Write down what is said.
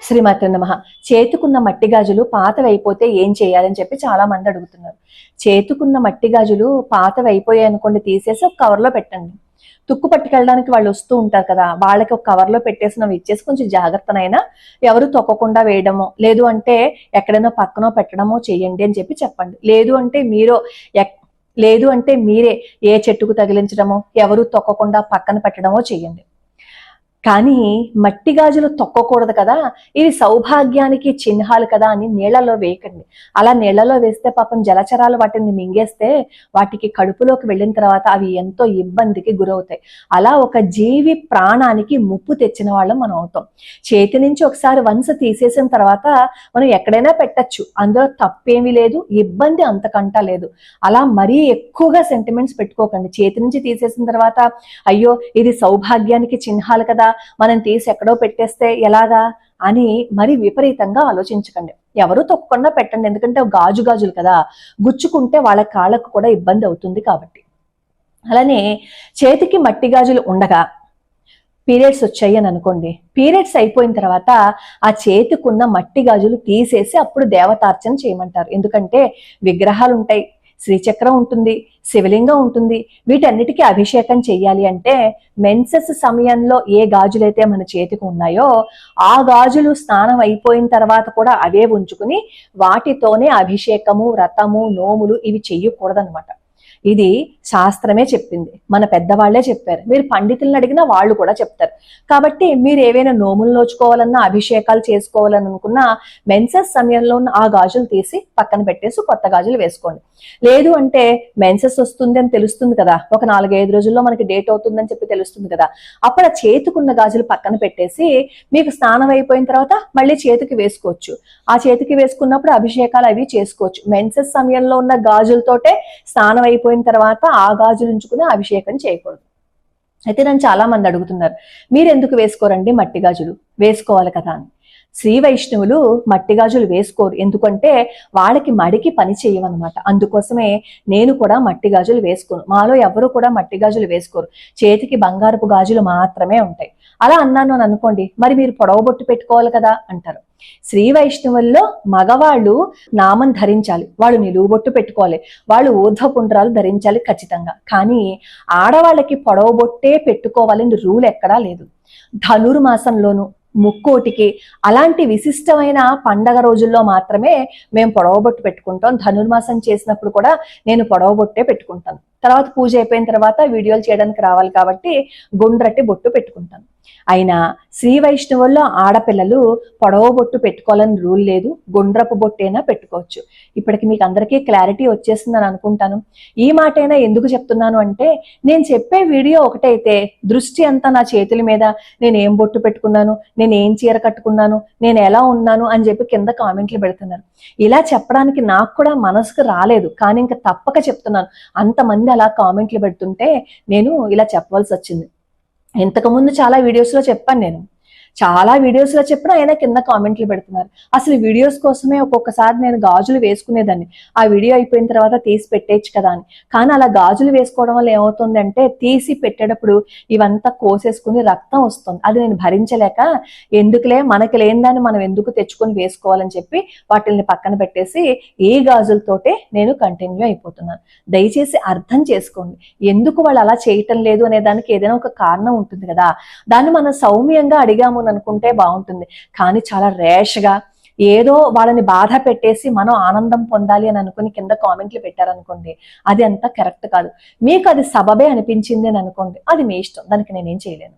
శ్రీమాత్రే నమః. చేతుకున్న మట్టి గాజులు పాతవైపోతే ఏం చేయాలని చెప్పి చాలా మంది అడుగుతున్నారు. చేతుకున్న మట్టి గాజులు పాతవైపోయాయి అనుకోండి, తీసేసి ఒక కవర్లో పెట్టండి. తుక్కు పట్టుకెళ్ళడానికి వాళ్ళు వస్తూ ఉంటారు కదా, వాళ్ళకి ఒక కవర్లో పెట్టేసినవి ఇచ్చేసి కొంచెం జాగ్రత్తనైనా ఎవరు తొక్కకుండా వేయడమో, లేదు అంటే ఎక్కడైనా పక్కనో పెట్టడమో చేయండి అని చెప్పి చెప్పండి. లేదు అంటే మీరే ఏ చెట్టుకు తగిలించడమో, ఎవరు తొక్కకుండా పక్కన పెట్టడమో చేయండి. కానీ మట్టి గాజులు తొక్కకూడదు కదా, ఇవి సౌభాగ్యానికి చిహ్నాలు కదా అని నీళ్లలో వేయకండి. అలా నీళ్లలో వేస్తే పాపం జలచరాలు వాటిని మింగేస్తే వాటికి కడుపులోకి వెళ్ళిన తర్వాత అవి ఎంతో ఇబ్బందికి గురవుతాయి. అలా ఒక జీవి ప్రాణానికి ముప్పు తెచ్చిన వాళ్ళం మనం అవుతాం. చేతి నుంచి ఒకసారి వన్స్ తీసేసిన తర్వాత మనం ఎక్కడైనా పెట్టచ్చు, అందులో తప్పేమీ లేదు, ఇబ్బంది అంతకంటా లేదు. అలా మరీ ఎక్కువగా సెంటిమెంట్స్ పెట్టుకోకండి. చేతి నుంచి తీసేసిన తర్వాత అయ్యో ఇది సౌభాగ్యానికి చిహ్నాలు కదా, మనం తీసి ఎక్కడో పెట్టేస్తే ఎలాగా అని మరి విపరీతంగా ఆలోచించకండి. ఎవరు తొక్కకుండా పెట్టండి, ఎందుకంటే గాజులు కదా, గుచ్చుకుంటే వాళ్ళ కాళ్ళకు కూడా ఇబ్బంది అవుతుంది కాబట్టి. అలానే చేతికి మట్టి గాజులు ఉండగా పీరియడ్స్ వచ్చాయి అని అనుకోండి, పీరియడ్స్ అయిపోయిన తర్వాత ఆ చేతికున్న మట్టి గాజులు తీసేసి అప్పుడు దేవతార్చన చేయమంటారు. ఎందుకంటే విగ్రహాలు ఉంటాయి, శ్రీచక్రం ఉంటుంది, శివలింగం ఉంటుంది, వీటన్నిటికీ అభిషేకం చెయ్యాలి అంటే మెన్సెస్ సమయంలో ఏ గాజులైతే మన చేతికి ఉన్నాయో ఆ గాజులు స్నానం అయిపోయిన తర్వాత కూడా అవే ఉంచుకుని వాటితోనే అభిషేకము, వ్రతము, నోములు ఇవి చెయ్యకూడదనమాట. ఇది శాస్త్రమే చెప్పింది, మన పెద్దవాళ్లే చెప్పారు. మీరు పండితులను అడిగినా వాళ్ళు కూడా చెప్తారు. కాబట్టి మీరు ఏవైనా నోములు నోచుకోవాలన్నా, అభిషేకాలు చేసుకోవాలని అనుకున్నా మెన్సెస్ సమయంలో ఉన్న ఆ గాజులు తీసి పక్కన పెట్టేసి కొత్త గాజులు వేసుకోండి. లేదు అంటే మెన్సెస్ వస్తుంది అని తెలుస్తుంది కదా, ఒక 4-5 రోజుల్లో మనకి డేట్ అవుతుందని చెప్పి తెలుస్తుంది కదా, అప్పుడు ఆ చేతికున్న గాజులు పక్కన పెట్టేసి మీకు స్నానం అయిపోయిన తర్వాత మళ్ళీ చేతికి వేసుకోవచ్చు. ఆ చేతికి వేసుకున్నప్పుడు అభిషేకాలు అవి చేసుకోవచ్చు. మెన్సెస్ సమయంలో ఉన్న గాజులతోటే స్నానం అయిపోయిన తర్వాత ఆ గాజులు ఉంచుకుని అభిషేకం చేయకూడదు. అయితే నన్ను చాలా మంది అడుగుతున్నారు, మీరు ఎందుకు వేసుకోరండి మట్టి గాజులు? వేసుకోవాలి కదా అని. శ్రీ వైష్ణవులు మట్టి గాజులు వేసుకోరు, ఎందుకంటే వాళ్ళకి మడికి పని చేయమన్నమాట. అందుకోసమే నేను కూడా మట్టి గాజులు వేసుకోను. మాలో ఎవరు కూడా మట్టి గాజులు వేసుకోరు, చేతికి బంగారపు గాజులు మాత్రమే ఉంటాయి. అలా అన్నాను అని అనుకోండి, మరి మీరు పొడవు బొట్టు పెట్టుకోవాలి కదా అంటారు. శ్రీ వైష్ణవుల్లో మగవాళ్ళు నామం ధరించాలి, వాళ్ళు నిలువు బొట్టు పెట్టుకోవాలి, వాళ్ళు ఊర్ధ్వపుండ్రాలు ధరించాలి ఖచ్చితంగా. కానీ ఆడవాళ్ళకి పొడవు బొట్టే పెట్టుకోవాలని రూల్ ఎక్కడా లేదు. ధనుర్మాసంలోను, ముక్కోటికి అలాంటి విశిష్టమైన పండగ రోజుల్లో మాత్రమే మేము పొడవబొట్టు పెట్టుకుంటాం. ధనుర్మాసం చేసినప్పుడు కూడా నేను పొడవబొట్టే పెట్టుకుంటాను. తర్వాత పూజ అయిపోయిన తర్వాత వీడియోలు చేయడానికి రావాలి కాబట్టి గుండ్రటి బొట్టు పెట్టుకుంటాను. అయినా శ్రీ వైష్ణవుల్లో ఆడపిల్లలు పొడవ బొట్టు పెట్టుకోవాలని రూల్ లేదు, గుండ్రపు బొట్టైనా పెట్టుకోవచ్చు. ఇప్పటికి మీకు అందరికీ క్లారిటీ వచ్చేసిందని అనుకుంటాను. ఈ మాటైనా ఎందుకు చెప్తున్నాను అంటే, నేను చెప్పే వీడియో ఒకటైతే దృష్టి అంతా నా చేతుల మీద, నేను ఏం బొట్టు పెట్టుకున్నాను, నేను ఏం చీర కట్టుకున్నాను, నేను ఎలా ఉన్నాను అని చెప్పి కింద కామెంట్లు పెడుతున్నారు. ఇలా చెప్పడానికి నాకు కూడా మనసుకు రాలేదు, కానీ ఇంకా తప్పక చెప్తున్నాను. అంతమంది అలా కామెంట్లు పెడుతుంటే నేను ఇలా చెప్పవలసి వచ్చింది. ఇంతకుముందు చాలా వీడియోస్లో చెప్పాను, నేను చాలా వీడియోస్లో చెప్పినా అయినా కింద కామెంట్లు పెడుతున్నారు. అసలు వీడియోస్ కోసమే ఒక్కొక్కసారి నేను గాజులు వేసుకునేదాన్ని, ఆ వీడియో అయిపోయిన తర్వాత తీసి పెట్టేయచ్చు కదా అని. కానీ అలా గాజులు వేసుకోవడం వల్ల ఏమవుతుంది అంటే, తీసి పెట్టేటప్పుడు ఇవంతా కోసేసుకుని రక్తం వస్తుంది. అది నేను భరించలేక ఎందుకులే, మనకి లేని దాన్ని మనం ఎందుకు తెచ్చుకొని వేసుకోవాలని చెప్పి వాటిని పక్కన పెట్టేసి ఈ గాజులతోటే నేను కంటిన్యూ అయిపోతున్నాను. దయచేసి అర్థం చేసుకోండి, ఎందుకు వాళ్ళు అలా చేయటం లేదు అనే దానికి ఏదైనా ఒక కారణం ఉంటుంది కదా. దాన్ని మనం సౌమ్యంగా అడిగాము అనుకుంటే బాగుంటుంది. కానీ చాలా ర్యాష్గా ఏదో వాళ్ళని బాధ పెట్టేసి మనం ఆనందం పొందాలి అని అనుకుని కింద కామెంట్లు పెట్టారనుకోండి, అది అంతా కరెక్ట్ కాదు. మీకు అది సబబే అనిపించింది అని అనుకోండి, అది మీ ఇష్టం, దానికి నేనేం చేయలేను.